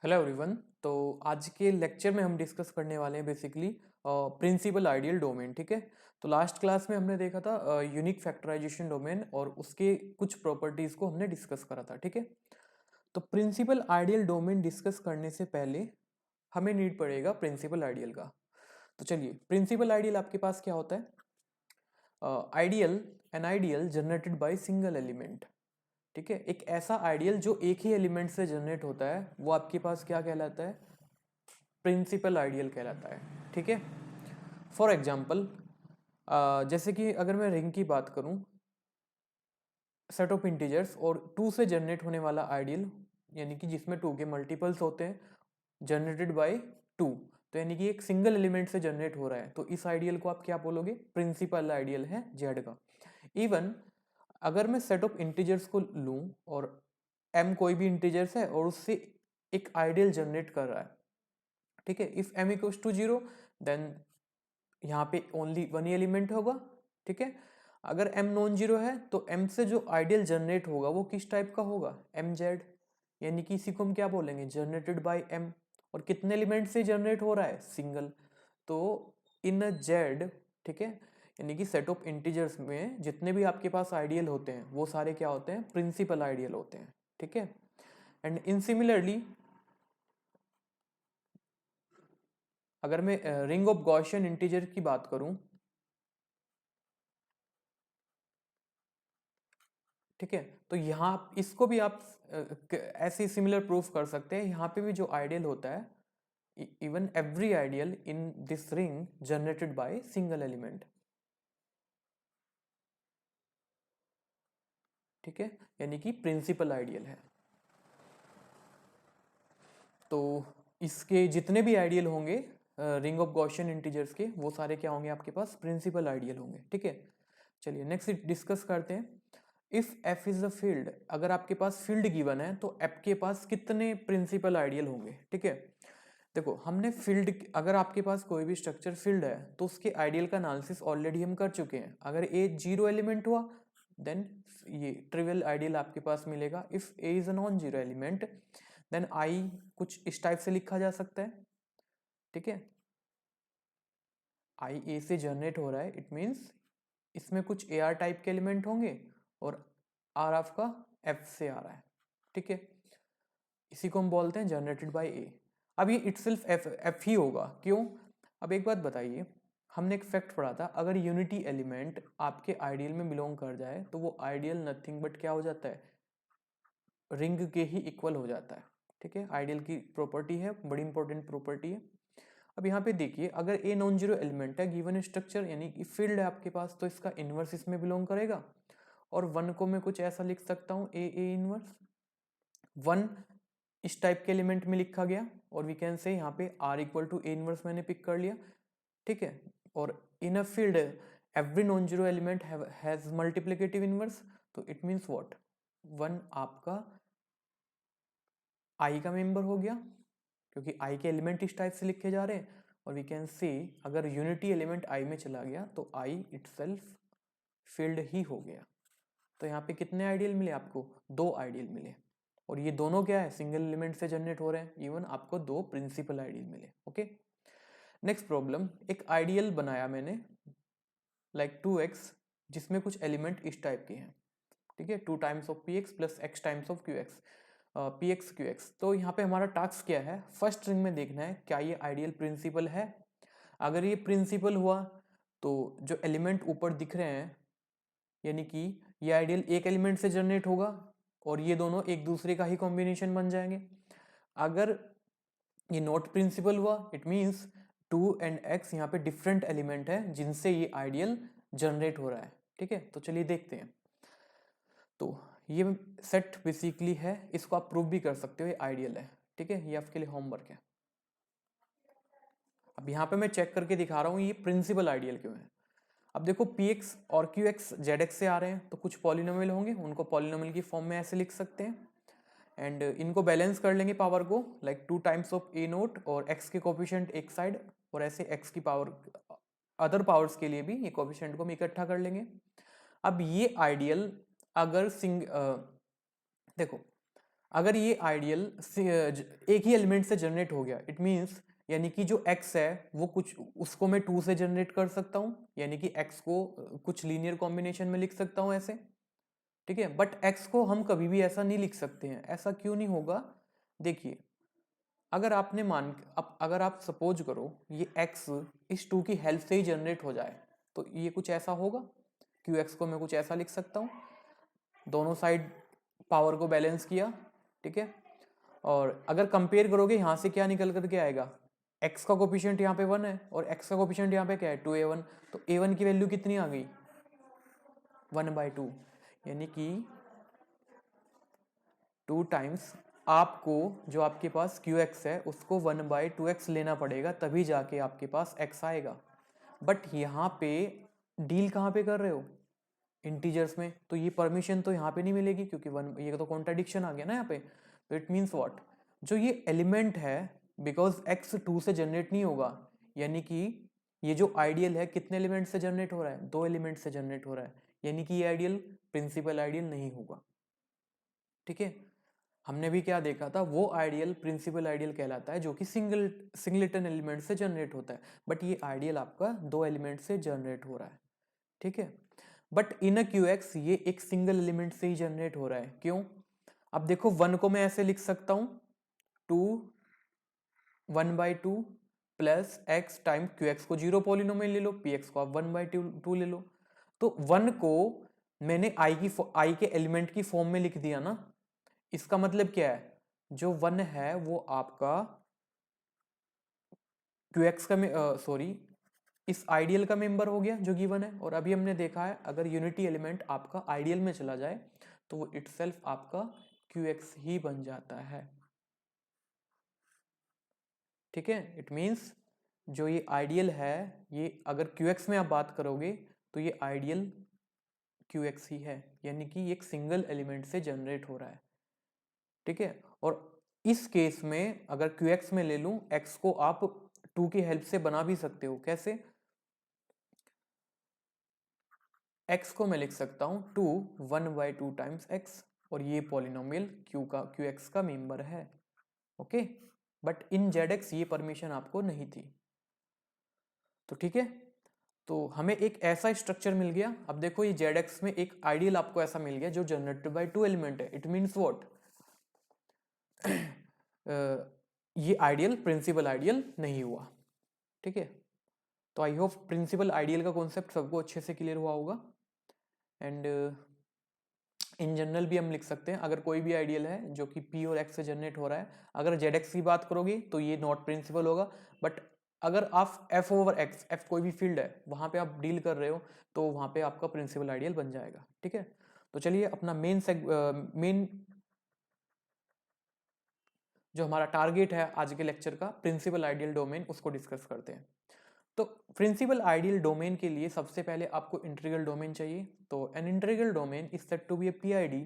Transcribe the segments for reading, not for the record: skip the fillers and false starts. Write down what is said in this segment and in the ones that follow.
Hello everyone. तो आज के लेक्चर में हम डिस्कस करने वाले हैं बेसिकली प्रिंसिपल आइडियल डोमेन। ठीक है। तो लास्ट क्लास में हमने देखा था यूनिक फैक्टराइजेशन डोमेन और उसके कुछ प्रॉपर्टीज को हमने डिस्कस करा था। ठीक है। तो प्रिंसिपल आइडियल डोमेन डिस्कस करने से पहले हमें नीड पड़ेगा प्रिंसिपल आइडियल का। तो चलिए, प्रिंसिपल आइडियल आपके पास क्या होता है? Ideal, an ideal generated by single element. ठीक है। एक ऐसा आइडियल जो एक ही एलिमेंट से जनरेट होता है वो आपके पास क्या कहलाता है? प्रिंसिपल आइडियल कहलाता है। ठीक है। फॉर एग्जाम्पल, जैसे कि अगर मैं रिंग की बात करूं, सेट ऑफ इंटीजर्स और टू से जनरेट होने वाला आइडियल, यानी कि जिसमें टू के मल्टीपल्स होते हैं, जनरेटेड बाय टू, तो यानी कि एक सिंगल एलिमेंट से जनरेट हो रहा है, तो इस आइडियल को आप क्या बोलोगे? प्रिंसिपल आइडियल है जेड का। इवन अगर मैं सेट ऑफ इंटीजर्स को लूं और m कोई भी इंटीजर्स है और उससे एक आइडियल जनरेट कर रहा है, ठीक है, if m equals to 0 then यहाँ पे ओनली वन ही एलिमेंट होगा। ठीक है। अगर m नॉन जीरो है तो m से जो आइडियल जनरेट होगा वो किस टाइप का होगा? mz, यानी कि इसी को हम क्या बोलेंगे? Generated by m। और कितने एलिमेंट से जनरेट हो रहा है? सिंगल। तो इन z, ठीक है, यानी कि सेट ऑफ इंटीजर्स में जितने भी आपके पास आइडियल होते हैं वो सारे क्या होते हैं? प्रिंसिपल आइडियल होते हैं। ठीक है। एंड इन सिमिलरली, अगर मैं रिंग ऑफ गॉसियन इंटीजर की बात करूं, ठीक है, तो यहाँ इसको भी आप ऐसे सिमिलर प्रूफ कर सकते हैं। यहाँ पे भी जो आइडियल होता है, even every ideal in this ring generated by single element. ठीक है, यानी कि प्रिंसिपल आइडियल है। तो इसके जितने भी आइडियल होंगे रिंग ऑफ गॉसियन इंटीजर्स के, वो सारे क्या होंगे आपके पास? प्रिंसिपल आइडियल होंगे। ठीक है। चलिए नेक्स्ट डिस्कस करते हैं। If f is a field, अगर आपके पास फील्ड गिवन है तो f के पास कितने प्रिंसिपल आइडियल होंगे? ठीक है। देखो, हमने फील्ड, अगर आपके पास कोई भी स्ट्रक्चर फील्ड है तो उसके आइडियल का एनालिसिस ऑलरेडी हम कर चुके हैं। अगर ए जीरो एलिमेंट हुआ देन ये ट्रिवियल आइडियल आपके पास मिलेगा। If A is a non zero element then I कुछ इस टाइप से लिखा जा सकता है। ठीक है। आई ए से जनरेट हो रहा है, इट मीन्स इसमें कुछ ए आर टाइप के एलिमेंट होंगे और आर आपका एफ से आ रहा है। ठीक है। इसी को हम बोलते हैं जनरेटेड बाय ए। अब ये इटसेल्फ एफ ही होगा, क्यों? अब एक बात बताइए, हमने एक फैक्ट पढ़ा था, अगर यूनिटी एलिमेंट आपके आइडियल में बिलोंग कर जाए तो वो आइडियल नथिंग बट क्या हो जाता है? रिंग के ही इक्वल हो जाता है। ठीक है। आइडियल की प्रॉपर्टी है, बड़ी इंपॉर्टेंट प्रॉपर्टी है। अब यहाँ पे देखिए, अगर ए नॉन जीरो एलिमेंट है गिवन स्ट्रक्चर, यानी कि फील्ड है आपके पास, तो इसका इनवर्स इसमें बिलोंग करेगा। और वन को मैं कुछ ऐसा लिख सकता हूँ, ए इनवर्स वन इस टाइप के एलिमेंट में लिखा गया। और वी कैन से यहाँ पे r equal to a inverse मैंने पिक कर लिया। ठीक है। और in a field every non zero element has multiplicative inverse, तो इट मीन्स व्हाट? वन आपका आई का मेंबर हो गया, क्योंकि आई के एलिमेंट इस टाइप से लिखे जा रहे हैं। और वी कैन सी अगर यूनिटी एलिमेंट आई में चला गया तो आई इटसेल्फ फील्ड ही हो गया। तो यहाँ पे कितने आइडियल मिले आपको? दो आइडियल मिले। और ये दोनों क्या है? सिंगल एलिमेंट से जनरेट हो रहे हैं। इवन आपको दो प्रिंसिपल आइडियल मिले। ओके। नेक्स्ट प्रॉब्लम, एक आइडियल बनाया मैंने लाइक 2x, जिसमें कुछ एलिमेंट इस टाइप के हैं। ठीक है। 2 times of px plus x times of qx, px qx। तो यहाँ पे हमारा टास्क क्या है? फर्स्ट रिंग में देखना है क्या ये आइडियल प्रिंसिपल है। अगर ये प्रिंसिपल हुआ तो जो एलिमेंट ऊपर दिख रहे हैं, यानी कि ये आइडियल एक एलिमेंट से जनरेट होगा और ये दोनों एक दूसरे का ही कॉम्बिनेशन बन जाएंगे। अगर ये नॉट प्रिंसिपल हुआ, इट मीन्स 2 एंड x यहाँ पे डिफरेंट एलिमेंट है जिनसे ये आइडियल जनरेट हो रहा है। ठीक है। तो चलिए देखते हैं। तो ये सेट बेसिकली है, इसको आप प्रूव भी कर सकते हो ये आइडियल है। ठीक है। ये आपके लिए होमवर्क है। अब यहाँ पे मैं चेक करके दिखा रहा हूँ ये प्रिंसिपल आइडियल क्यों है। अब देखो, px और qx zx से आ रहे हैं तो कुछ पॉलिनोमियल होंगे, उनको पॉलिनोमियल की फॉर्म में ऐसे लिख सकते हैं। एंड इनको बैलेंस कर लेंगे पावर को, like 2 times of A note और x के कोफिशिएंट एक साइड, और ऐसे x की पावर अदर पावर्स के लिए भी ये कोफिशिएंट को हम इकट्ठा कर लेंगे। अब ये आइडियल अगर देखो, अगर ये आइडियल एक ही एलिमेंट से जनरेट हो गया, इट मीन्स यानी कि जो x है वो कुछ उसको मैं 2 से जनरेट कर सकता हूँ, यानी कि x को कुछ लीनियर कॉम्बिनेशन में लिख सकता हूँ ऐसे, ठीक है। बट x को हम कभी भी ऐसा नहीं लिख सकते हैं। ऐसा क्यों नहीं होगा? देखिए, अगर आपने अगर आप सपोज करो ये x इस 2 की हेल्प से ही जनरेट हो जाए, तो ये कुछ ऐसा होगा। qx को मैं कुछ ऐसा लिख सकता हूँ, दोनों साइड पावर को बैलेंस किया, ठीक है। और अगर कंपेयर करोगे यहाँ से क्या निकल करके आएगा, x का कोफिशिएंट यहाँ पे 1 है और x का कोफिशिएंट यहाँ पे क्या है 2a1, तो a1 की वैल्यू कितनी आ गई 1/2, यानी कि 2 टाइम्स आपको जो आपके पास qx है उसको 1/2x लेना पड़ेगा, तभी जाके आपके पास x आएगा। बट यहाँ पे डील कहाँ पे कर रहे हो, इंटीजर्स में, तो ये परमिशन तो यहाँ पे नहीं मिलेगी क्योंकि ये तो कॉन्ट्राडिक्शन आ गया ना यहाँ पे। तो इट मीन्स व्हाट, जो ये एलिमेंट है बिकॉज x 2 से जनरेट नहीं होगा, यानी कि ये जो आइडियल है कितने एलिमेंट से जनरेट हो रहा है, 2 एलिमेंट से जनरेट हो रहा है, यानी कि ये आइडियल प्रिंसिपल आइडियल नहीं होगा, ठीक है। हमने भी क्या देखा था, वो आइडियल प्रिंसिपल आइडियल कहलाता है जो कि सिंगलेटन एलिमेंट से जनरेट होता है, बट ये आइडियल आपका 2 एलिमेंट से जनरेट हो रहा है, ठीक है। बट इन अ QX ये एक सिंगल एलिमेंट से ही जनरेट हो रहा है, क्यों? अब देखो 1 को मैं ऐसे लिख सकता हूं 2 1/2 प्लस x टाइम QX को जीरो पॉलिनोमियल ले लो, PX को आप 1/2 ले लो। तो 1 को मैंने i के एलिमेंट की फॉर्म में लिख दिया ना, इसका मतलब क्या है, जो 1 है वो आपका QX का सॉरी इस आइडियल का मेंबर हो गया जो गिवन है। और अभी हमने देखा है अगर यूनिटी एलिमेंट आपका आइडियल में चला जाए तो वो इटसेल्फ आपका QX ही बन जाता है, ठीक है। इट मींस जो ये आइडियल है, ये अगर QX में आप बात करोगे तो ये आइडियल QX ही है, यानी कि एक सिंगल एलिमेंट से जनरेट हो रहा है, ठीक है। और इस केस में अगर QX में ले लूं, X को आप 2 की हेल्प से बना भी सकते हो, कैसे? x को मैं लिख सकता हूं 2 1/2 टाइम्स x, और ये पॉलिनोमियल QX का मेंबर है, ओके। बट इन ZX ये परमिशन आपको नहीं थी, तो ठीक है। तो हमें एक ऐसा स्ट्रक्चर मिल गया। अब देखो ये ZX में एक आइडियल आपको ऐसा मिल गया जो जनरेटेड बाय 2 एलिमेंट है। इट मींस व्हाट, ये आइडियल प्रिंसिपल आइडियल नहीं हुआ, ठीक है। तो आई होप प्रिंसिपल आइडियल का कॉन्सेप्ट सबको अच्छे से क्लियर हुआ होगा। एंड इन जनरल भी हम लिख सकते हैं, अगर कोई भी आइडियल है जो कि P और X से जनरेट हो रहा है, अगर ZX की बात करोगे तो ये नॉट प्रिंसिपल होगा। बट अगर आप F ओवर X, F कोई भी फील्ड है वहां पे आप डील कर रहे हो, तो वहां पे आपका प्रिंसिपल आइडियल बन जाएगा, ठीक है। तो चलिए अपना मेन जो हमारा टारगेट है आज के लेक्चर का, प्रिंसिपल आइडियल डोमेन, उसको डिस्कस करते हैं। तो प्रिंसिपल आइडियल डोमेन के लिए सबसे पहले आपको इंटीग्रल डोमेन चाहिए। तो an integral domain is said to be a PID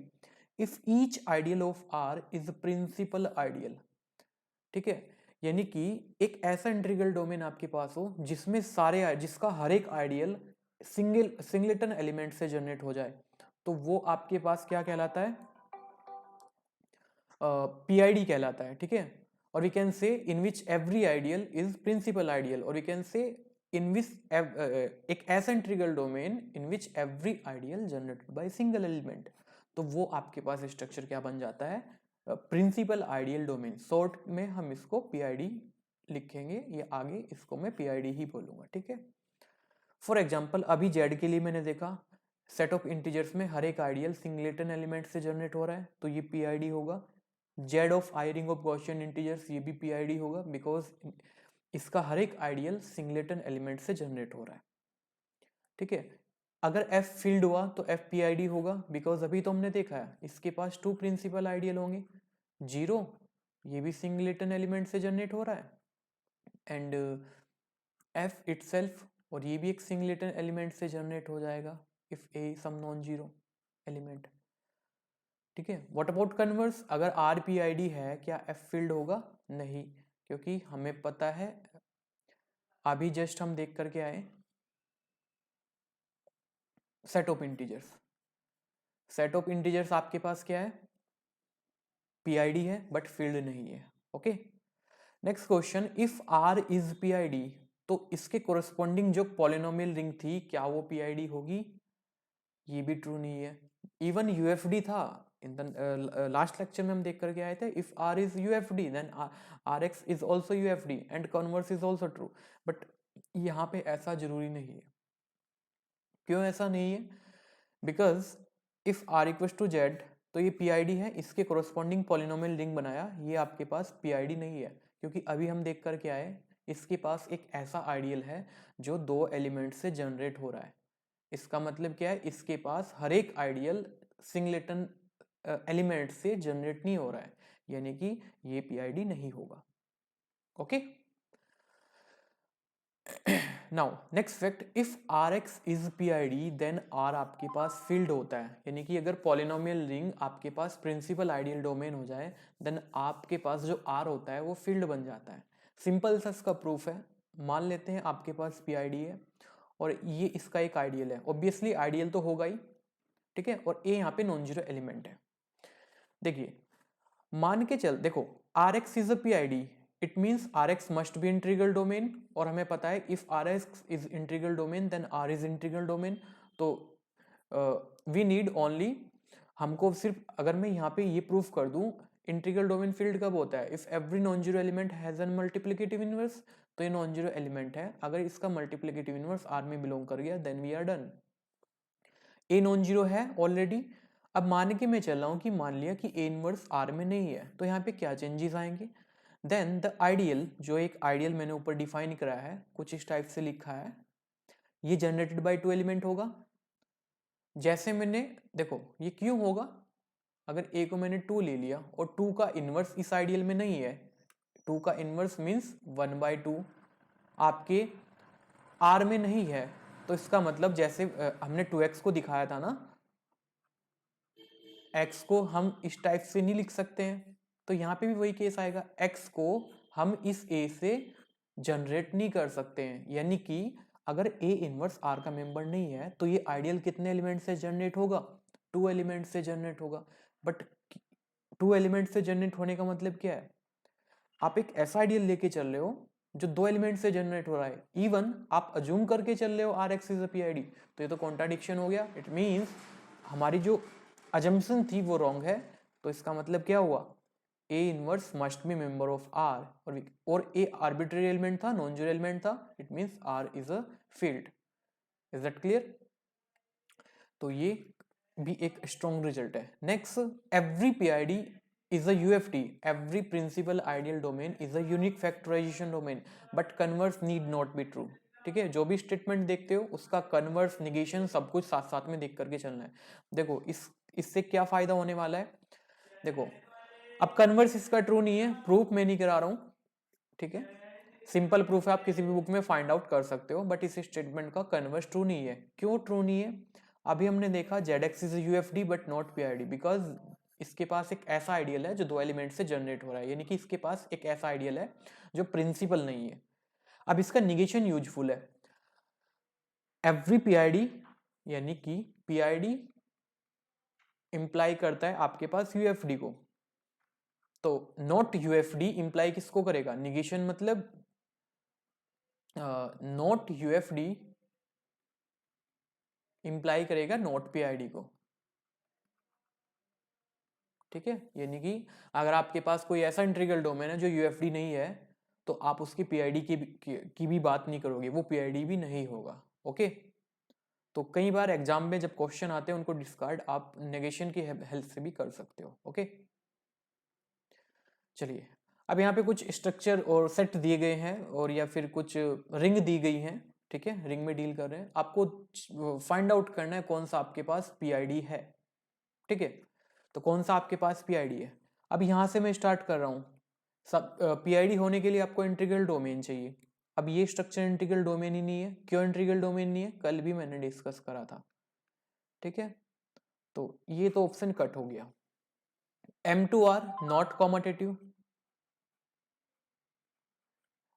if each ideal of R is principal ideal, ठीक है। यानी कि एक ऐसा इंटीग्रल डोमेन आपके पास हो जिसमें जिसका हर एक आइडियल सिंगलेटन एलिमेंट से जनरेट हो जाए, तो वो आपके पास क्या कहलाता है, PID कहलाता है, ठीक है। और we can say in which every ideal is principal ideal, और we can say in which एक ऐसा integral domain in which every ideal generated by single element, तो वो आपके पास स्ट्रक्चर क्या बन जाता है, प्रिंसिपल आइडियल डोमेन। शॉर्ट में हम इसको PID लिखेंगे, ये आगे इसको मैं PID ही बोलूंगा, ठीक है। फॉर एग्जाम्पल अभी Z के लिए मैंने देखा सेट ऑफ इंटीजर्स में हर एक आइडियल सिंगलेटन एलिमेंट से जनरेट हो रहा है, तो ये PID होगा। Z of I ring of Gaussian integers, ये भी PID होगा बिकॉज इसका हर एक आइडियल सिंगलेटन एलिमेंट से जनरेट हो रहा है, ठीक है। अगर F फील्ड हुआ तो F PID होगा बिकॉज अभी तो हमने देखा है इसके पास 2 प्रिंसिपल आइडियल होंगे, 0 ये भी सिंगलेटन एलिमेंट से जनरेट हो रहा है, एंड F इटसेल्फ, और ये भी एक सिंगलेटन एलिमेंट से जनरेट हो जाएगा if A some non zero element, ठीक है। व्हाट अबाउट कन्वर्स, अगर RPID है क्या F फील्ड होगा? नहीं, क्योंकि हमें पता है अभी जस्ट हम देख करके आए set of integers. Set of integers आपके पास क्या है, पीआईडी है बट फील्ड नहीं है। Okay, next question, if R is PID तो इसके कोरस्पॉन्डिंग जो पॉलिनोमियल रिंग थी क्या वो पीआईडी होगी? ये भी ट्रू नहीं है। इवन यूएफडी था, इन द लास्ट लेक्चर में हम देख करके आए थे, if R is UFD then R X is also UFD and converse is also true, but यहाँ पे ऐसा जरूरी नहीं है। क्यों ऐसा नहीं है? Because if R equals to Z तो ये पीआईडी है, इसके कोरस्पॉन्डिंग पॉलिनोमियल रिंग बनाया, ये आपके पास पीआईडी नहीं है, क्योंकि अभी हम देख करके आए इसके पास एक ऐसा आइडियल है जो दो एलिमेंट से जनरेट हो रहा है। इसका मतलब क्या है, इसके पास हर एक आइडियल सिंगलेटन एलिमेंट से जनरेट नहीं हो रहा है, यानी कि ये पीआईडी नहीं होगा। Okay, now next fact, if R X is PID then R आपके पास फील्ड होता है, यानी कि अगर पॉलिनोमियल रिंग आपके पास प्रिंसिपल आइडियल डोमेन हो जाए देन आपके पास जो आर होता है वो फील्ड बन जाता है। सिंपल सा इसका प्रूफ है, मान लेते हैं आपके पास पीआईडी है और ये इसका एक आइडियल है, ऑब्वियसली आइडियल तो होगा ही, ठीक है, और ए यहाँ पे नॉन जीरो एलिमेंट है। देखिए मान के चल, देखो R X is a PID, it means R X must be integral domain, और हमें पता है if R X is integral domain then R is integral domain. तो वी नीड ओनली, हमको सिर्फ अगर मैं यहाँ पे ये प्रूफ कर दूं इंटीग्रल डोमेन फील्ड कब होता है, if every non zero element has an multiplicative inverse, तो ये नॉन जीरो एलिमेंट है, अगर इसका मल्टीप्लिकेटिव इनवर्स आर में बिलोंग कर गया then we are done. A non zero है ऑलरेडी, अब मान के मैं चल रहा हूं कि मान लिया कि ए इनवर्स आर में नहीं है, तो यहाँ पे क्या चेंजेस आएंगे, देन द आइडियल, जो एक आइडियल मैंने ऊपर डिफाइन कराया है कुछ इस टाइप से लिखा है, ये जनरेटेड बाय टू एलिमेंट होगा। जैसे मैंने, देखो ये क्यों होगा, अगर ए को मैंने टू ले लिया और टू का इनवर्स इस आइडियल में नहीं है, टू का इनवर्स मीन्स 1/2 आपके आर में नहीं है, तो इसका मतलब जैसे हमने 2x को दिखाया था ना, x को हम इस टाइप से नहीं लिख सकते हैं, तो यहाँ पे भी वही केस आएगा, x को हम इस a से जनरेट नहीं कर सकते हैं, यानी कि अगर a इनवर्स r का मेंबर नहीं है तो ये आइडियल कितने एलिमेंट से जनरेट होगा, 2 एलिमेंट से जनरेट होगा। बट 2 एलिमेंट से जनरेट होने का मतलब क्या है, आप एक ऐसा आइडियल लेके चल रहे हो जो 2 एलिमेंट से जनरेट हो रहा है, इवन आप अज्यूम करके चल रहे हो R X is a PID, तो ये तो कॉन्ट्राडिक्शन हो गया। इट मीन्स हमारी जो अजम्पशन थी वो रॉन्ग है, तो इसका मतलब क्या हुआ, A inverse must be member of R, और ए आर्बिट्रेरी एलिमेंट था, नॉन जीरो एलिमेंट था, it means R is a field. Is that clear? तो ये भी एक स्ट्रॉन्ग रिजल्ट है। Next, every PID is a UFD, every principal ideal domain is a unique factorization domain, but converse need not be true। ठीक है, जो भी statement देखते हो उसका कन्वर्स, निगेशन सब कुछ साथ साथ में देख करके चलना है। देखो इससे क्या फायदा होने वाला है, देखो अब कन्वर्स इसका ट्रू नहीं है, प्रूफ मैं नहीं करा रहा हूं, ठीक है, सिंपल प्रूफ है, आप किसी भी बुक में फाइंड आउट कर सकते हो, बट इस स्टेटमेंट का कन्वर्स ट्रू नहीं है। क्यों ट्रू नहीं है? अभी हमने देखा ZX is UFD but not PID, because इसके पास एक ऐसा आइडियल है जो 2 एलिमेंट से जनरेट हो रहा है, यानी कि इसके पास एक ऐसा आइडियल है जो प्रिंसिपल नहीं है। अब इसका निगेशन यूजफुल है, एवरी पीआईडी, यानी कि पीआईडी इंप्लाई करता है आपके पास यूएफडी को, तो नॉट यूएफडी इंप्लाई किसको करेगा, निगेशन मतलब नॉट यूएफडी इंप्लाई करेगा नॉट पीआईडी को, ठीक है, यानी कि अगर आपके पास कोई ऐसा इंटीग्रल डोमेन है जो यूएफडी नहीं है तो आप उसकी पीआईडी की भी बात नहीं करोगे, वो पीआईडी भी नहीं होगा। ओके, तो कई बार एग्जाम में जब क्वेश्चन आते हैं उनको डिस्कार्ड आप नेगेशन की हेल्प से भी कर सकते हो। ओके, चलिए अब यहाँ पे कुछ स्ट्रक्चर और सेट दिए गए हैं और या फिर कुछ रिंग दी गई हैं, ठीक है, रिंग में डील कर रहे हैं, आपको फाइंड आउट करना है कौन सा आपके पास पीआईडी है, ठीक है, तो कौन सा आपके पास पीआईडी है। अब यहाँ से मैं स्टार्ट कर रहा हूँ, सब पीआईडी होने के लिए आपको इंटीग्रल डोमेन चाहिए। अब ये स्ट्रक्चर इंटीग्रल डोमेन ही नहीं है, क्यों इंटीग्रल डोमेन नहीं है, कल भी मैंने डिस्कस करा था, ठीक है, तो ये तो ऑप्शन कट हो गया। M2R नॉट कॉमटेटिव,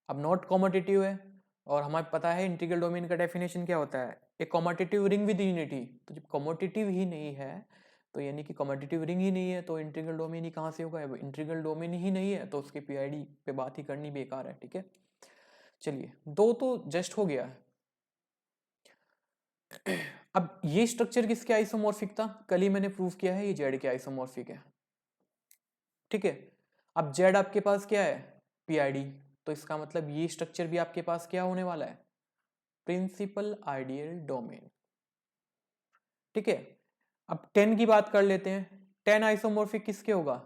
अब नॉट कॉमटेटिव है और हमें पता है इंटीग्रल डोमेन का डेफिनेशन क्या होता है, एक कॉमटेटिव रिंग विद यूनिटी, तो जब कॉमटेटिव ही नहीं है तो यानी कि कम्यूटेटिव रिंग ही नहीं है, तो इंटीग्रल डोमेन ही कहाँ से होगा? इंटीग्रल डोमेन ही नहीं है तो उसके पीआईडी पे बात ही करनी बेकार है, ठीक है। चलिए, दो तो जस्ट हो गया है। अब ये स्ट्रक्चर किसके आइसोमॉर्फिक था? कल ही मैंने प्रूव किया है, ये जेड के आइसोमॉर्फिक है, ठीक है। अब जेड आपके पास क्या है? पीआईडी, तो इसका मतलब ये स्ट्रक्चर भी आपके पास क्या होने वाला है? प्रिंसिपल आइडियल डोमेन, ठीक है। अब 10 की बात कर लेते हैं। 10 आइसोमॉर्फिक किसके होगा?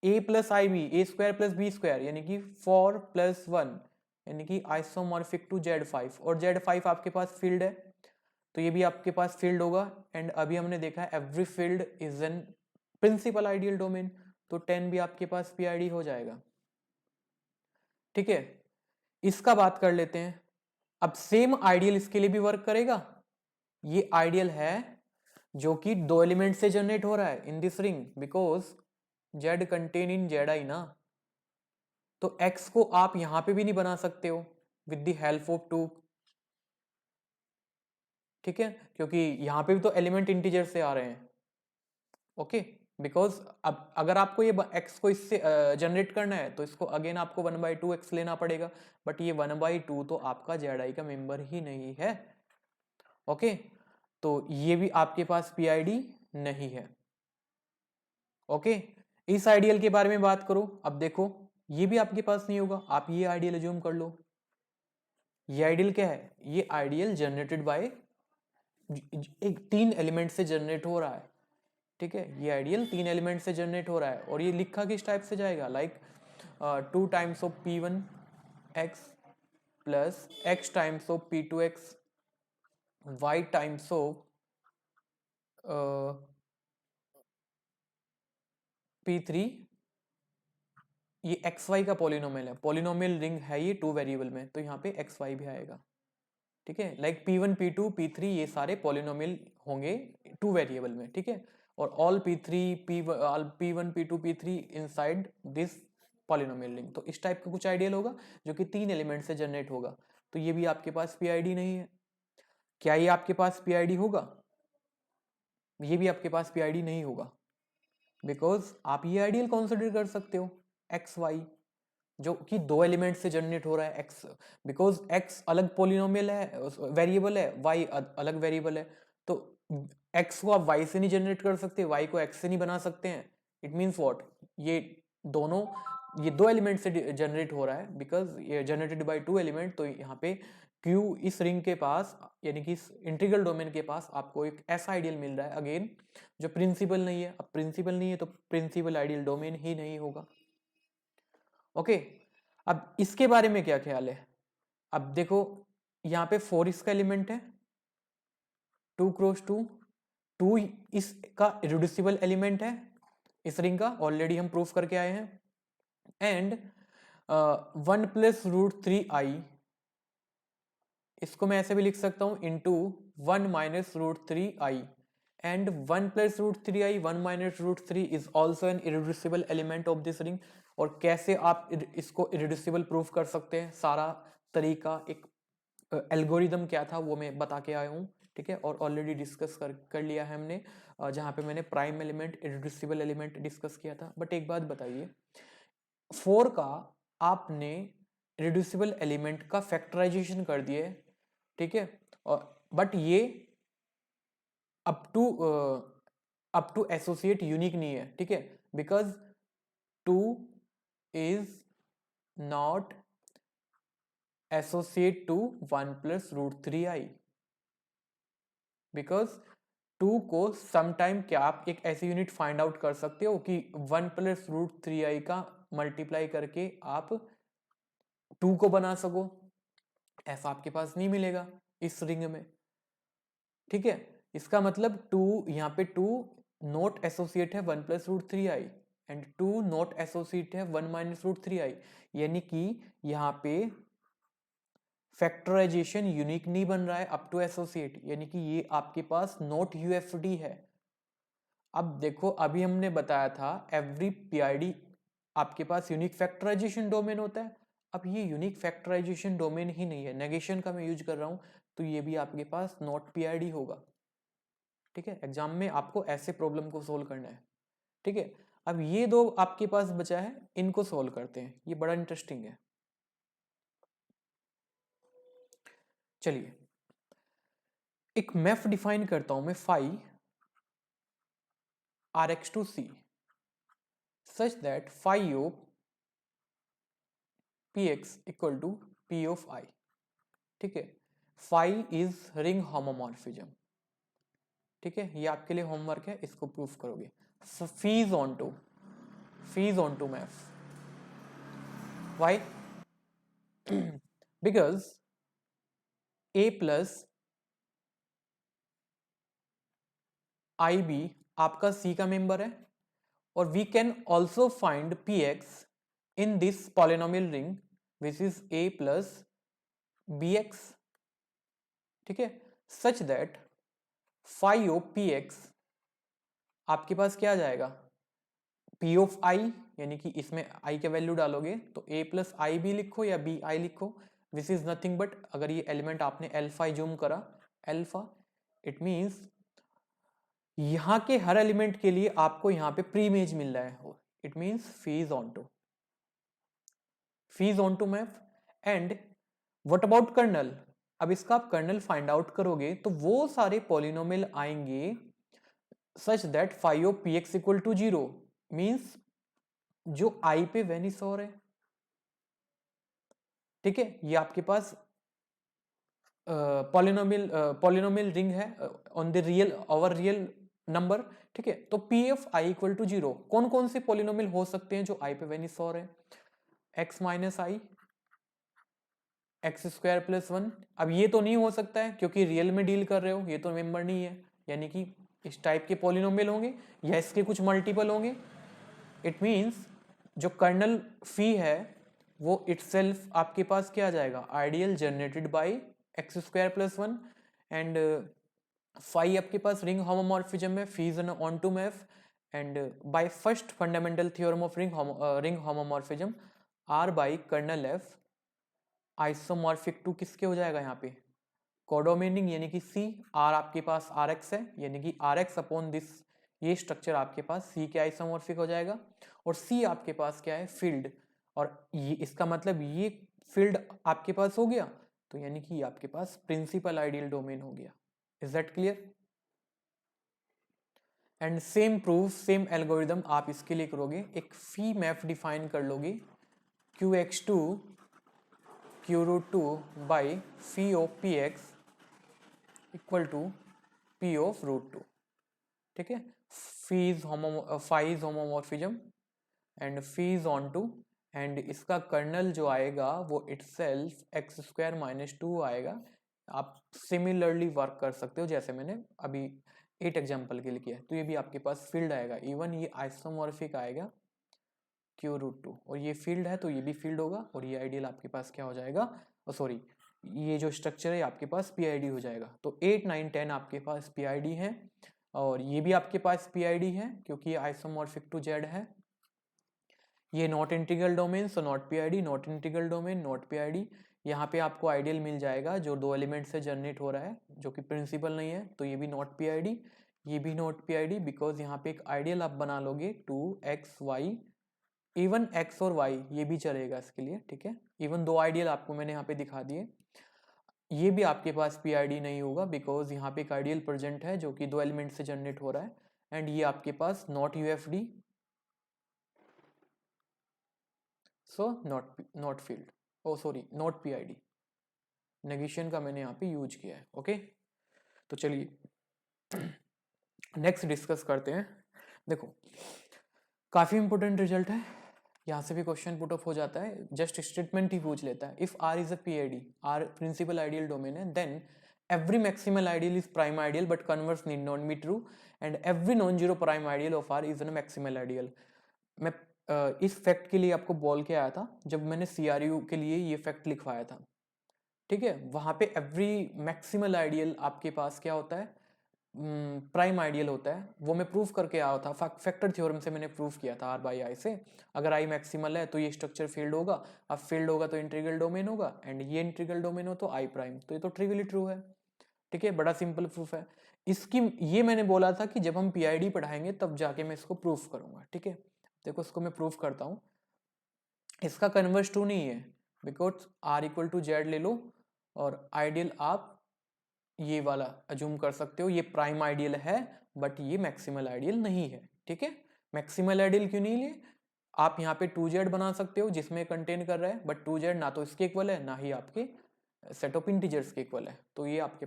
ए plus I B, A square plus B square, यानी कि 4 प्लस 1, यानी कि आइसोमॉर्फिक टू Z5। और Z5 आपके पास फील्ड है, तो ये भी आपके पास फील्ड होगा। एंड अभी हमने देखा है every field is an principal ideal domain, तो 10 भी आपके पास पीआईडी हो जाएगा, ठीक है। इसका बात कर लेते हैं। अब सेम आइडियल इसके लिए भी वर्क करेगा। ये आइडियल है जो कि दो एलिमेंट से जनरेट हो रहा है in this ring, because Z contain in Zi ना, तो X को आप यहां पे भी नहीं बना सकते हो विद द हेल्प ऑफ 2, ठीक है, क्योंकि यहां पे भी तो एलिमेंट इंटीजर से आ रहे हैं, ओके। बिकॉज अब अगर आपको ये x को इससे जनरेट करना है तो इसको अगेन आपको 1/2x लेना पड़ेगा, बट ये 1/2 तो आपका Zi का मेंबर ही नहीं है, ओके। तो ये भी आपके पास पीआईडी नहीं है, ओके। इस आइडियल के बारे में बात करो। अब देखो, ये भी आपके पास नहीं होगा, आप ये आइडियल अज्यूम कर लो। ये आइडियल क्या है? ये आइडियल जनरेटेड बाय एक 3 एलिमेंट से जनरेट हो रहा है, ठीक है। ये आइडियल 3 एलिमेंट से जनरेट हो रहा है, और ये लिखा किस टाइप से जाएगा? Like 2 times of p1x plus x times of p2x y times of p3। ये एक्स वाई का पॉलिनोमियल है, पॉलिनोमियल रिंग है ये 2 वेरिएबल में, तो यहाँ पे एक्स वाई भी आएगा, ठीक है। लाइक p1 p2 p3 ये सारे पॉलिनोमियल होंगे 2 वेरिएबल में, ठीक है। और all p3 p1 p2 p3 inside this polynomial ring. तो इस टाइप का कुछ आइडियल होगा जो कि 3 एलिमेंट से जनरेट होगा, तो ये भी आपके पास पीआईडी नहीं है। क्या ये आपके पास पीआईडी होगा? ये भी आपके पास पीआईडी नहीं होगा, बिकॉज आप ये आइडियल कंसिडर कर सकते हो एक्स वाई, जो कि 2 एलिमेंट से जनरेट हो रहा है x, बिकॉज x अलग पॉलिनोमियल है, वेरिएबल है, y अलग वेरिएबल है, तो x को आप y से नहीं जनरेट कर सकते, y को x से नहीं बना सकते हैं। It means what? ये दोनों, ये 2 एलिमेंट से जनरेट हो रहा है, बिकॉज ये जनरेटेड बाय 2 एलिमेंट, तो यहाँ पे q इस रिंग के पास, यानी कि इस इंटीग्रल डोमेन के पास आपको एक ऐसा आइडियल मिल रहा है अगेन जो प्रिंसिपल नहीं है। अब प्रिंसिपल नहीं है तो प्रिंसिपल आइडियल डोमेन ही नहीं होगा, ओके। अब इसके बारे में क्या ख्याल है? अब देखो, यहाँ पे 4 इसका एलिमेंट है, 2 क्रॉस 2, 2 इसका इरेड्यूसिबल एलिमेंट है इस रिंग का, ऑलरेडी हम प्रूफ करके आए हैं। एंड 1 प्लस रूट 3i, इसको मैं ऐसे भी लिख सकता हूं into 1 minus root 3i, and 1 plus root 3i 1 minus root 3 is also an irreducible element of this ring. और कैसे आप इसको इरेड्यूसिबल प्रूफ कर सकते हैं, सारा तरीका, एक एल्गोरिदम क्या था वो मैं बता के आया हूँ, ठीक है। और ऑलरेडी डिस्कस कर लिया है हमने, जहाँ पे मैंने prime element, irreducible element discuss किया था। बट एक बात बताइए, 4 का आपने रिड्यूसिबल एलिमेंट का फैक्टराइजेशन कर दिए, ठीक है, और बट ये अप टू एसोसिएट यूनिक नहीं है, ठीक है, because 2 is not associate to 1 plus root 3i, because 2 को समटाइम क्या आप एक ऐसी यूनिट फाइंड आउट कर सकते हो कि 1 प्लस रूट 3i का मल्टीप्लाई करके आप 2 को बना सको, ऐसा आपके पास नहीं मिलेगा इस रिंग में, ठीक है। इसका मतलब 2, यहाँ पे 2 नॉट एसोसिएट है 1 plus root 3i, and 2 not associate है 1 माइनस रूट 3i, यानी कि यहाँ पे फैक्टराइजेशन यूनिक नहीं बन रहा है अप टू एसोसिएट, यानी कि ये आपके पास नॉट यूएफडी है। अब देखो, अभी हमने बताया था एवरी पीआईडी आपके पास यूनिक फैक्टराइजेशन डोमेन होता है। अब ये यूनिक फैक्टराइजेशन डोमेन ही नहीं है, नेगेशन का मैं यूज कर रहा हूं, तो ये भी आपके पास नॉट पीआईडी होगा, ठीक है, एग्जाम में आपको ऐसे प्रॉब्लम को सोल्व करना है। ठीक है, अब ये दो आपके पास बचा है, इनको सोल्व करते हैं, ये बड़ा इंटरेस्टिंग है। चलिए एक मैफ डिफाइन करता हूं मैं, phi Rx to C such that phi of Px equal to P of I। ठीक है, फाई इज रिंग होमोमॉर्फिज्म। ठीक है, ये आपके लिए होमवर्क है, इसको प्रूफ करोगे। Phi is onto map, why? Because A plus I B आपका सी का मेंबर है, और we can also find P X in this polynomial ring which is A plus B X. ठीक है, such that phi of P X आपके पास क्या आ जाएगा, पी ऑफ आई, यानी कि इसमें आई के वैल्यू डालोगे तो ए प्लस आई बी लिखो या बी आई लिखो, विच इज नथिंग बट, अगर ये एलिमेंट आपने एल्फा जूम करा, एल्फा, इट मीन्स यहां के हर एलिमेंट के लिए आपको यहां पे प्री इमेज मिल रहा है, it means phi is onto map. And what about kernel? अब इसका आप कर्नल फाइंड आउट करोगे तो वो सारे पॉलिनोमियल आएंगे such that phi of P x equal to 0, means जो आई पे वेनिस हो रहे। ठीक है, ये आपके पास पॉलिनोमियल रिंग है on the real over real number. ठीक है, तो P F I equal to 0 कौन कौन से पॉलिनोमियल हो सकते हैं जो आई पे वेनिस हो रहे हैं? एक्स माइनस आई, एक्स स्क्वायर प्लस 1। अब ये तो नहीं हो सकता है क्योंकि रियल में डील कर रहे हो, ये तो मेंबर नहीं है, यानी कि इस टाइप के पॉलिनोमियल होंगे या इसके कुछ मल्टीपल होंगे। इट मीन्स जो कर्नल फी है वो इटसेल्फ आपके पास क्या आ जाएगा, ideal generated by X square plus 1। And phi आपके पास रिंग होमोमॉर्फिज्म है, phi is onto map, and by first fundamental theorem of ring homomorphism R by kernel F isomorphic to किसके हो जाएगा यहाँ पे, कोडोमिनिंग, यानी कि सी। आर आपके पास आर एक्स है, यानी कि आर एक्स अपॉन दिस, ये स्ट्रक्चर आपके पास सी के आइसोमॉर्फिक हो जाएगा। और सी आपके पास क्या है, फील्ड, और ये इसका मतलब ये फील्ड आपके पास हो गया, तो यानी कि आपके पास प्रिंसिपल आइडियल डोमेन हो गया। Is that clear? And same proof, same algorithm आप इसके लिए करोगे, एक फी मैप डिफाइन कर लोगे, Q x to Q root 2 by phi of P x equal to p of root 2। ठीक है, phi is homomorphism and phi is onto, and इसका कर्नल जो आएगा वो इटसेल्फ एक्स स्क्वायर माइनस 2 आएगा। आप सिमिलरली वर्क कर सकते हो जैसे मैंने अभी 8 एग्जाम्पल के लिए किया, तो ये भी आपके पास फील्ड आएगा, इवन ये आइसोमॉर्फिक आएगा क्यू रूट 2, और ये फील्ड है तो ये भी फील्ड होगा, और ये आइडियल आपके पास क्या हो जाएगा, सॉरी ये जो स्ट्रक्चर है आपके पास पीआईडी हो जाएगा। तो 8 9 10 आपके पास पीआईडी है, और ये भी आपके पास पीआईडी है क्योंकि ये आइसोमॉर्फिक टू जेड है। ये not integral domain, so not PID, not integral domain, not PID. यहाँ पे आपको आइडियल मिल जाएगा जो दो एलिमेंट से जनरेट हो रहा है, जो कि प्रिंसिपल नहीं है, तो ये भी नॉट पीआईडी, ये भी नॉट पीआईडी, बिकॉज यहाँ पे एक आइडियल आप बना लोगे 2xy, इवन x और y ये भी चलेगा इसके लिए। ठीक है, इवन दो आइडियल आपको मैंने यहाँ पे दिखा दिए। ये भी आपके पास पीआईडी नहीं होगा बिकॉज यहाँ पे एक आइडियल प्रेजेंट है जो कि दो एलिमेंट से जनरेट हो रहा है, एंड ये आपके पास not UFD, so not field, oh sorry not PID, negation का मैंने यहाँ पे यूज किया है। ओके, तो चलिए नेक्स्ट डिस्कस करते हैं। देखो काफी इंपॉर्टेंट रिजल्ट है, यहाँ से भी क्वेश्चन पुट अप हो जाता है, जस्ट स्टेटमेंट ही पूछ लेता है। If R is a PID, R principal ideal domain है, then every maximal ideal is prime ideal but converse need not be true, and every non zero prime ideal of R is a maximal ideal। मैं इस fact के लिए आपको बोल के आया था जब मैंने CRU के लिए ये फैक्ट लिखवाया था। ठीक है, वहां पे एवरी मैक्सिमल आइडियल आपके पास क्या होता है, प्राइम आइडियल होता है, वो मैं प्रूफ करके आया था, फैक्टर थ्योरम से मैंने प्रूफ किया था, आर बाई आई से। अगर आई मैक्सिमल है तो ये स्ट्रक्चर फील्ड होगा, अब फील्ड होगा तो इंटीग्रल डोमेन होगा, एंड ये इंटीग्रल डोमेन हो तो आई प्राइम, तो ये तो ट्रिवियली ट्रू है। ठीक है, बड़ा सिंपल प्रूफ है इसकी। ये मैंने बोला था कि जब हम पीआईडी पढ़ाएंगे तब जाके मैं इसको प्रूफ करूंगा, ठीक है। देखो इसको मैं प्रूफ करता हूँ, इसका कन्वर्स टू नहीं है, because R equal to Z ले लो और आइडियल आप ये वाला अज्यूम कर सकते हो, ये प्राइम आइडियल है बट ये मैक्सिमल आइडियल नहीं है, ठीक है। मैक्सिमल आइडियल क्यों नहीं लिए, आप यहाँ पे 2z बना सकते हो जिसमें कंटेन कर रहा है, बट 2z ना तो इसके इक्वल है ना ही आपके सेट ऑफ इंटीजर्स के इक्वल है, तो ये आपके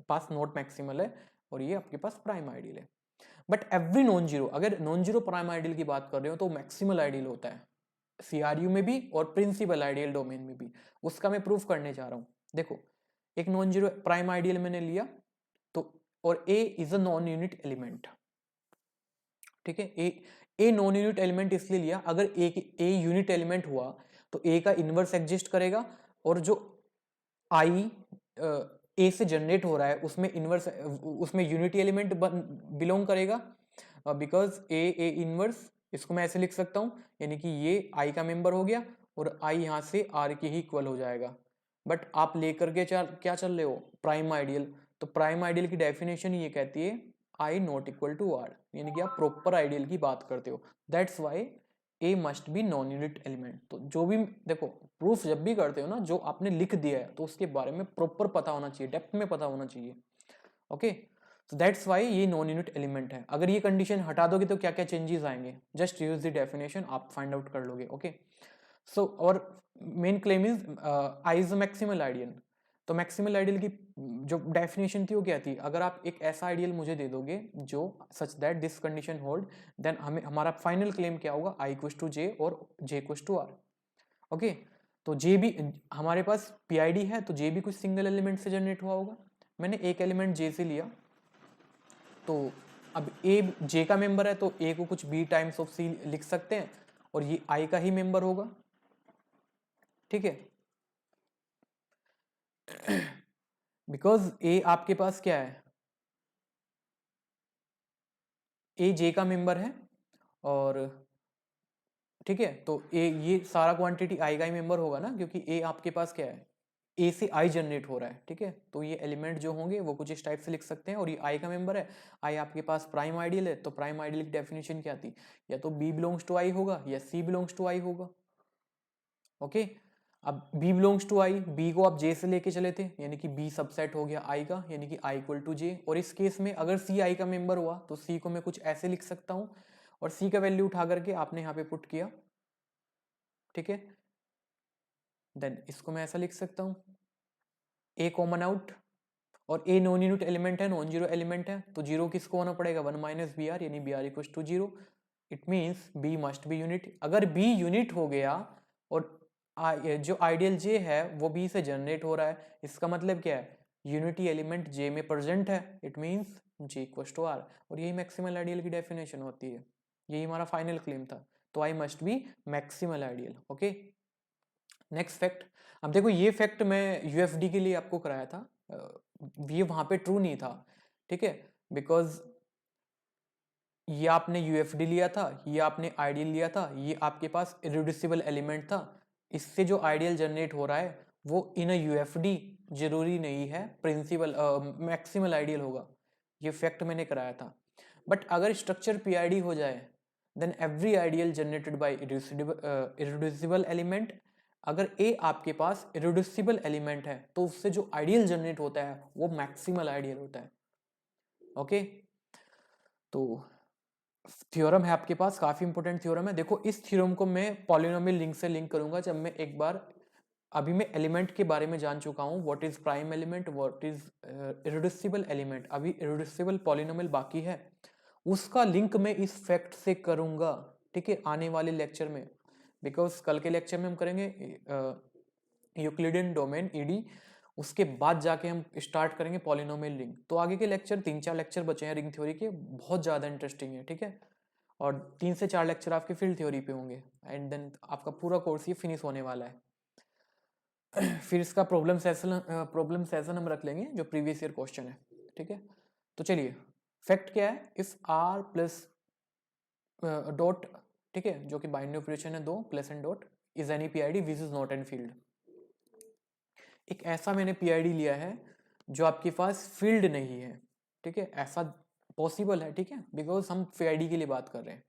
पास नॉट मैक्सिमल है और ये आपके पास प्राइम आइडियल है। बट एवरी नॉन जीरो, अगर नॉन जीरो प्राइम आइडियल की बात कर रहे हो तो मैक्सिमल आइडियल होता है सीआरयू में भी और प्रिंसिपल आइडियल डोमेन में भी, उसका मैं प्रूफ करने जा रहा हूं। देखो एक नॉन जीरो प्राइम आइडियल मैंने लिया तो, और a is a non unit element, ठीक है। ए नॉन यूनिट एलिमेंट इसलिए लिया, अगर ए यूनिट एलिमेंट हुआ तो ए का इनवर्स एग्जिस्ट करेगा और जो आई ए से जनरेट हो रहा है उसमें इनवर्स, उसमें यूनिटी एलिमेंट बिलोंग करेगा, बिकॉज ए इनवर्स, इसको मैं ऐसे लिख सकता हूँ, यानी कि ये आई का मेंबर हो गया और आई यहाँ से आर के ही इक्वल हो जाएगा। बट आप लेकर के क्या चल रहे हो, प्राइम आइडियल, तो प्राइम आइडियल की डेफिनेशन ये कहती है आई नॉट इक्वल टू आर, यानी कि आप प्रॉपर आइडियल की बात करते हो, that's why A must be non unit element. तो जो भी देखो प्रूफ जब भी करते हो ना, जो आपने लिख दिया है तो उसके बारे में प्रॉपर पता होना चाहिए, डेप्थ में पता होना चाहिए, ओके। तो दैट्स वाई ये नॉन यूनिट एलिमेंट है। अगर ये कंडीशन हटा दोगे तो क्या क्या चेंजेस आएंगे, जस्ट यूज द डेफिनेशन, आप फाइंड आउट कर लोगे, ओके। सो और main claim is I is maximal ideal. तो मैक्सिमल आइडियल की जो डेफिनेशन थी वो क्या थी, अगर आप एक ऐसा आइडियल मुझे दे दोगे जो such that this condition hold, then हमें हमारा फाइनल क्लेम क्या होगा, आई इक्वल्स टू जे और जे इक्वल्स टू आर, ओके। तो जे भी हमारे पास पीआईडी है तो जे भी कुछ सिंगल एलिमेंट से जनरेट हुआ होगा, मैंने एक एलिमेंट जे से लिया, तो अब ए जे का मेंबर है तो ए को कुछ बी टाइम्स ऑफ सी लिख सकते हैं और ये आई का ही मेंबर होगा, ठीक है। बिकॉज ए आपके पास क्या है, ए जे का मेंबर है और ठीक है, तो ए ये सारा क्वांटिटी आई का ही मेंबर होगा ना, क्योंकि ए आपके पास क्या है, ए से आई जनरेट हो रहा है, ठीक है। तो ये एलिमेंट जो होंगे वो कुछ इस टाइप से लिख सकते हैं और ये आई का मेंबर है, आई आपके पास प्राइम आइडियल है, तो प्राइम आइडियल की डेफिनेशन क्या थी, या तो बी बिलोंग्स टू आई होगा या सी बिलोंग्स टू आई होगा, ओके। अब b belongs to I, b को आप j से लेके चले थे, यानी कि b सबसेट हो गया i का, यानी कि i इक्वल टू j, और इस केस में अगर c i का मेंबर हुआ तो c को मैं कुछ ऐसे लिख सकता हूं और c का वैल्यू उठा करके आपने यहाँ पे पुट किया, ठीक है। देन इसको मैं ऐसा लिख सकता हूँ, a कॉमन आउट, और a नॉन यूनिट एलिमेंट है, नॉन जीरो एलिमेंट है, तो जीरो किसको होना पड़ेगा, 1 माइनस बी आर, यानी B R equal to zero. It means b must be unit, अगर b यूनिट हो गया और जो आइडियल j है वो b से जनरेट हो रहा है, इसका मतलब क्या है, यूनिटी एलिमेंट j में प्रेजेंट है, it means j equal to r, और यही मैक्सिमल आइडियल की डेफिनेशन होती है, यही हमारा फाइनल क्लेम था, तो I must be maximal ideal, okay. Next fact, अब देखो ये फैक्ट मैं यूएफडी के लिए आपको कराया था, ये वहां पे ट्रू नहीं था, ठीक है, बिकॉज ये आपने यूएफडी लिया था, ये आपने आइडियल लिया था, ये आपके पास इरेड्यूसिबल एलिमेंट था, इससे जो आइडियल जनरेट हो रहा है वो इन अ यूएफडी जरूरी नहीं है प्रिंसिपल मैक्सिमल आइडियल होगा, ये फैक्ट मैंने कराया था। बट अगर स्ट्रक्चर पीआईडी हो जाए then every ideal generated by irreducible element, अगर ए आपके पास इरेड्यूसिबल एलिमेंट है तो उससे जो आइडियल जनरेट होता है वो मैक्सिमल आइडियल होता है, ओके। तो थ्योरम है आपके पास, काफी इंपॉर्टेंट थ्योरम है। देखो इस थ्योरम को मैं पॉलिनोमियल लिंक से लिंक करूंगा जब मैं एक बार, अभी मैं एलिमेंट के बारे में जान चुका हूँ, what is prime element, what is irreducible element, अभी इरेड्यूसिबल पॉलिनोमियल बाकी है, उसका लिंक मैं इस फैक्ट से करूंगा, ठीक है, आने वाले लेक्चर में, बिकॉज कल के लेक्चर में हम करेंगे यूक्लिडियन डोमेन ईडी, उसके बाद जाके हम स्टार्ट करेंगे पॉलिनोमियल रिंग। तो आगे के लेक्चर 3-4 लेक्चर बचे हैं रिंग थ्योरी के, बहुत ज़्यादा इंटरेस्टिंग है, ठीक है, और 3 से 4 लेक्चर आपके फील्ड थ्योरी पे होंगे, एंड देन आपका पूरा कोर्स ये फिनिश होने वाला है। फिर इसका प्रॉब्लम सेशन हम रख लेंगे जो प्रीवियस ईयर क्वेश्चन है, ठीक है। तो चलिए फैक्ट क्या है, इफ आर प्लस डॉट, ठीक है, जो कि बाइनरी ऑपरेशन है, दो plus and dot, is any PID which is not an field. एक ऐसा मैंने पीआईडी लिया है जो आपके पास फील्ड नहीं है, ठीक है, ऐसा पॉसिबल है, ठीक है, बिकॉज हम पीआईडी के लिए बात कर रहे हैं।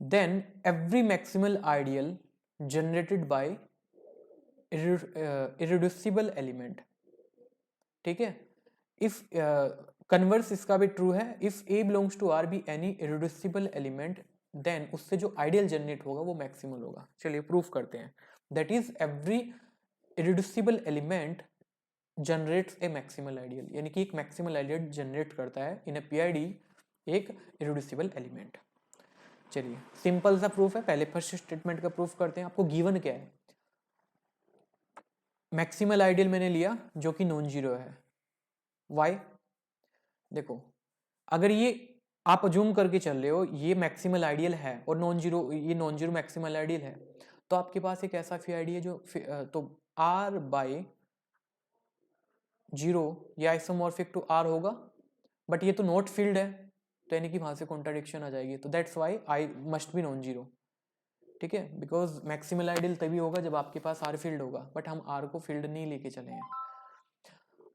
Then every maximal ideal generated by irreducible element, ठीक है, इफ कन्वर्स इसका भी ट्रू है, if A belongs to R B any irreducible element, then उससे जो आइडियल जनरेट होगा वो मैक्सिमल होगा। चलिए प्रूफ करते हैं। That is every irreducible element generates A maximal ideal, यानी कि एक मैक्सिमल आइडियल जनरेट करता है इन ए पीआईडी एक इरेड्यूसिबल एलिमेंट। चलिए सिंपल सा प्रूफ है, पहले फर्स्ट स्टेटमेंट का प्रूफ करते हैं। आपको गिवन क्या है, मैक्सिमल आइडियल मैंने लिया जो कि नॉन जीरो है। वाई, देखो अगर ये आप अज्यूम करके चल रहे हो ये मैक्सिमल आइडियल है और नॉन जीरो, ये नॉन जीरो मैक्सिमल आइडियल है, तो आपके पास एक ऐसा पीआईडी है जो तो आर बाय जीरो ये आइसोमॉर्फिक टू आर होगा, बट ये तो नॉट फील्ड है, तो यानी कि वहां से कॉन्ट्राडिक्शन आ जाएगी। तो that's why I must be non zero, ठीक है, बिकॉज मैक्सिमल आइडियल तभी होगा जब आपके पास आर फील्ड होगा, बट हम आर को फील्ड नहीं लेके चले हैं।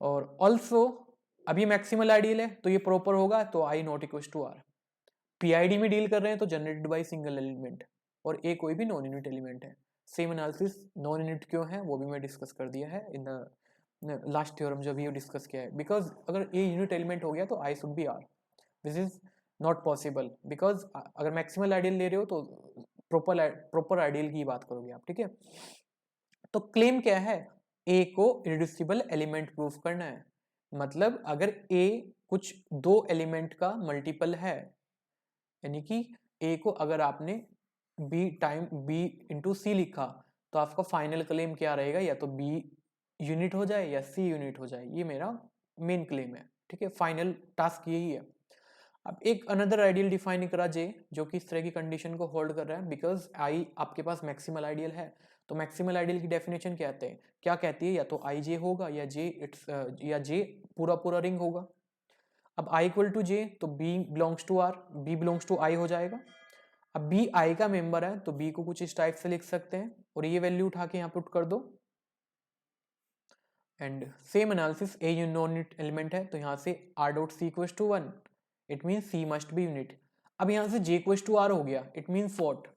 और ऑल्सो अब ये मैक्सिमल आइडियल है तो ये प्रॉपर होगा, तो I not equal to R. PID में डील कर रहे हैं तो जनरेटेड बाय सिंगल एलिमेंट, और ए कोई भी नॉन यूनिट एलिमेंट है। सेम एनालिसिस नॉन यूनिट क्यों है वो भी मैं डिस्कस कर दिया है इन द लास्ट थ्योरम जो भी डिस्कस किया है। बिकॉज अगर ए यूनिट एलिमेंट हो गया तो I should be R, this is not possible, because अगर मैक्सिमल आइडियल ले रहे हो तो प्रॉपर आइडियल की बात करोगे आप, ठीक है। तो क्लेम क्या है, ए को इरेड्यूसिबल एलिमेंट प्रूफ करना है। मतलब अगर ए कुछ दो एलिमेंट का मल्टीपल है, यानी कि ए को अगर आपने बी टाइम बी इंटू सी लिखा, तो आपका फाइनल क्लेम क्या रहेगा, या तो बी यूनिट हो जाए या सी यूनिट हो जाए, ये मेरा मेन क्लेम है, ठीक है, फाइनल टास्क यही है। अब एक अनदर आइडियल डिफाइन करा जे, जो कि इस तरह की कंडीशन को होल्ड कर रहा है, बिकॉज आई आपके पास मैक्सिमल आइडियल है, तो मैक्सिमल आइडियल की डेफिनेशन क्या कहती है, या तो आई जे होगा या जे इट्स या जे पूरा पूरा रिंग होगा। अब i इक्वल टू जे तो b belongs to R, b belongs to i हो जाएगा। अब b i का मेंबर है तो b को कुछ इस टाइप से लिख सकते हैं, और ये वैल्यू उठा के यहाँ पुट कर दो। And same analysis a non unit element है तो यहाँ से r dot C equals to 1, it mean c must be unit. अब यहाँ से j इक्वल्स टू r हो गया, it means what,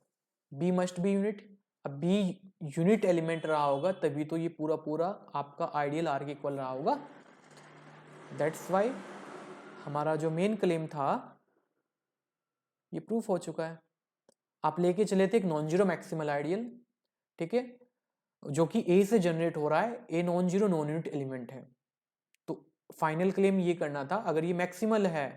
b must be unit. अब b यूनिट एलिमेंट रहा होगा तभी तो ये पूरा पूरा आपका आइडियल r के इक्वल रहा होगा। दैट्स वाई हमारा जो मेन क्लेम था ये प्रूफ हो चुका है। आप लेके चले थे एक नॉन जीरो मैक्सिमल आइडियल, ठीक है, जो कि ए से जनरेट हो रहा है, ए non zero non unit element है, तो फाइनल क्लेम ये करना था अगर ये मैक्सिमल है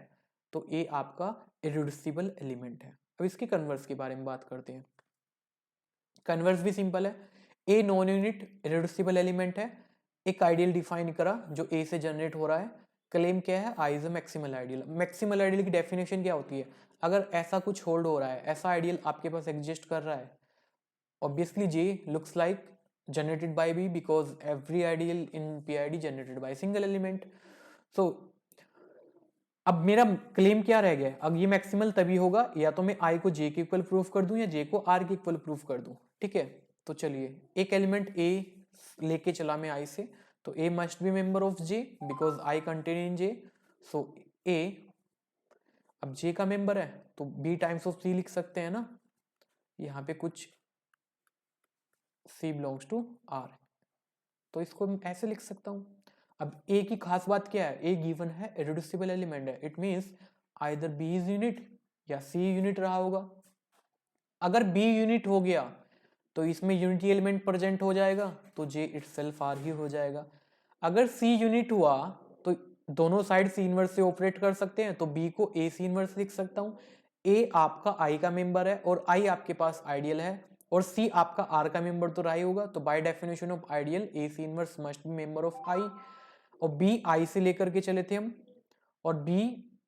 तो ए आपका इरेड्यूसिबल एलिमेंट है। अब इसके कन्वर्स के बारे में बात करते हैं। कन्वर्स भी सिंपल है, a non unit irreducible element है, एक आइडियल डिफाइन करा जो ए से जनरेट हो रहा है, क्लेम क्या है, I is a maximal ideal. Maximal ideal की डेफिनेशन क्या होती है, अगर ऐसा कुछ होल्ड हो रहा है, ऐसा आइडियल आपके पास एग्जिस्ट कर रहा है, obviously J looks like generated by B because every ideal in PID generated by single element. So अब मेरा क्लेम क्या रह गया, अब ये मैक्सिमल तभी होगा या तो मैं I को J के इक्वल प्रूफ कर दूं या J को R के इक्वल प्रूफ कर दूं, ठीक है। तो चलिए एक एलिमेंट A लेके चला मैं I से, तो A must be member of J because I contain in J, so A अब J का मेंबर है तो B टाइम्स ऑफ C लिख सकते हैं ना, यहाँ पे कुछ C बिलोंग्स टू R, तो इसको मैं ऐसे लिख सकता हूं। अब A की खास बात क्या है, A गिवन है इरेड्यूसिबल एलिमेंट है, it means either B is unit या C यूनिट रहा होगा। अगर B यूनिट हो गया तो इसमें यूनिटी एलिमेंट प्रेजेंट हो जाएगा तो J इटसेल्फ R ही हो जाएगा। अगर C यूनिट हुआ तो दोनों साइड C इनवर्स से ऑपरेट कर सकते हैं, तो B को A C इनवर्स लिख सकता हूं। A आपका I का मेंबर है और I आपके पास आइडियल है, और C आपका R का मेंबर तो रहा ही होगा, तो by definition of ideal A C inverse must be member of I, और B I से लेकर के चले थे हम, और B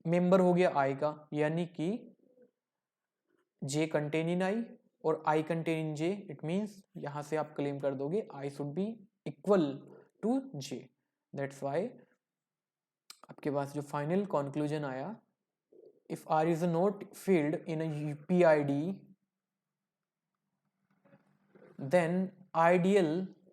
मेंबर हो गया I का, यानी कि J कंटेन इन I और I contain in J, it means यहां से आप क्लेम कर दोगे I should be equal to J। That's why आपके पास जो फाइनल कंक्लूजन आया, if R is not filled in a PID then ideal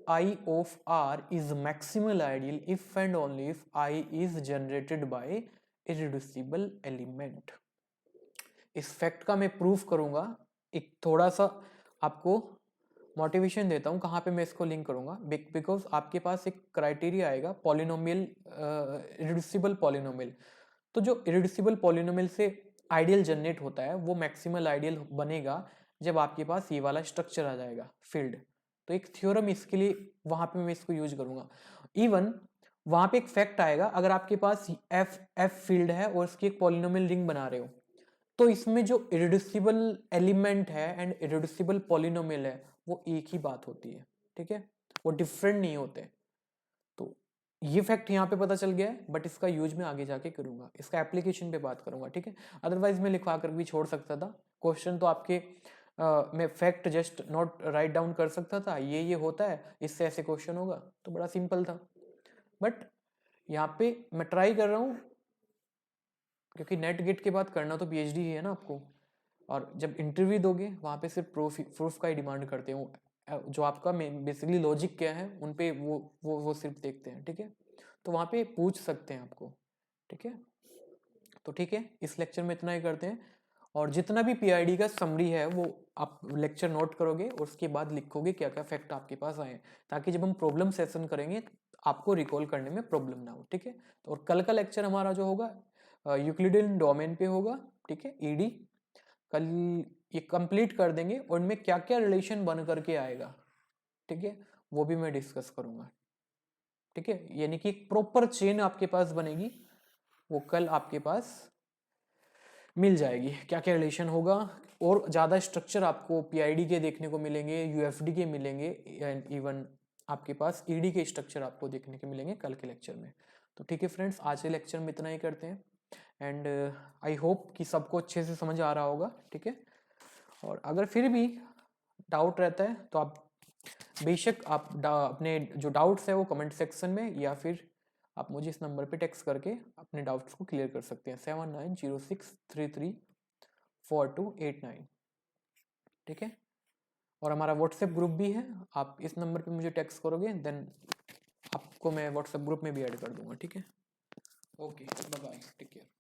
I of R is maximal ideal if and only if I is generated by irreducible element। इस fact का मैं proof करूंगा, एक थोड़ा सा आपको मोटिवेशन देता हूँ कहाँ पे मैं इसको लिंक करूंगा। बिकॉज आपके पास एक क्राइटेरिया आएगा पॉलिनोमियल, इरेड्यूसिबल पॉलिनोमियल। तो जो इरेड्यूसिबल पॉलिनोमियल से आइडियल जनरेट होता है वो मैक्सिमल आइडियल बनेगा जब आपके पास ये वाला स्ट्रक्चर आ जाएगा फील्ड। तो एक थ्योरम इसके लिए वहां पे मैं इसको यूज करूंगा। इवन वहां पे एक फैक्ट आएगा, अगर आपके पास एफ फील्ड है और इसकी एक पॉलिनोमियल रिंग बना रहे हो तो इसमें जो इरेड्यूसिबल एलिमेंट है एंड इरेड्यूसिबल पॉलिनोमियल है वो एक ही बात होती है, ठीक है, वो डिफरेंट नहीं होते। तो ये फैक्ट यहाँ पे पता चल गया है, बट इसका यूज मैं आगे जाके करूंगा, इसका एप्लीकेशन पे बात करूंगा, ठीक है। अदरवाइज मैं लिखवा कर भी छोड़ सकता था क्वेश्चन, तो आपके मैं fact just note write down कर सकता था, ये होता है, इससे ऐसे क्वेश्चन होगा, तो बड़ा सिंपल था। बट यहाँ पे मैं ट्राई कर रहा हूँ, क्योंकि नेट गेट के बाद करना तो पीएचडी ही है ना आपको, और जब इंटरव्यू दोगे वहाँ पे सिर्फ प्रूफ का ही डिमांड करते हैं, जो आपका बेसिकली लॉजिक क्या है उन पे वो सिर्फ देखते हैं, ठीक है। तो वहाँ पे पूछ सकते हैं आपको, ठीक है। तो ठीक है, इस लेक्चर में इतना ही करते हैं, और जितना भी पीआईडी का समरी है वो आप लेक्चर नोट करोगे और उसके बाद लिखोगे क्या क्या फैक्ट आपके पास आए, ताकि जब हम प्रॉब्लम सेशन करेंगे आपको रिकॉल करने में प्रॉब्लम ना हो, ठीक है। और कल का लेक्चर हमारा जो होगा यूक्लिडियन डोमेन पे होगा, ठीक है, ईडी। कल ये कंप्लीट कर देंगे और इनमें क्या क्या रिलेशन बन करके आएगा, ठीक है, वो भी मैं डिस्कस करूंगा, ठीक है। यानी कि एक प्रॉपर चेन आपके पास बनेगी, वो कल आपके पास मिल जाएगी, क्या क्या रिलेशन होगा, और ज़्यादा स्ट्रक्चर आपको पीआईडी के देखने को मिलेंगे, यूएफडी के मिलेंगे, एंड इवन आपके पास ईडी के स्ट्रक्चर आपको देखने को मिलेंगे कल के लेक्चर में। तो ठीक है फ्रेंड्स, आज के लेक्चर में इतना ही करते हैं, एंड आई होप कि सबको अच्छे से समझ आ रहा होगा, ठीक है। और अगर फिर भी डाउट रहता है तो आप बेशक आप अपने जो डाउट्स है वो कमेंट सेक्शन में, या फिर आप मुझे इस नंबर पे टेक्स्ट करके अपने डाउट्स को क्लियर कर सकते हैं, 7906334289, ठीक है। और हमारा व्हाट्सएप ग्रुप भी है, आप इस नंबर पे मुझे टेक्स्ट करोगे देन आपको मैं व्हाट्सएप ग्रुप में भी ऐड कर दूंगा, ठीक है। Okay, bye bye, take care.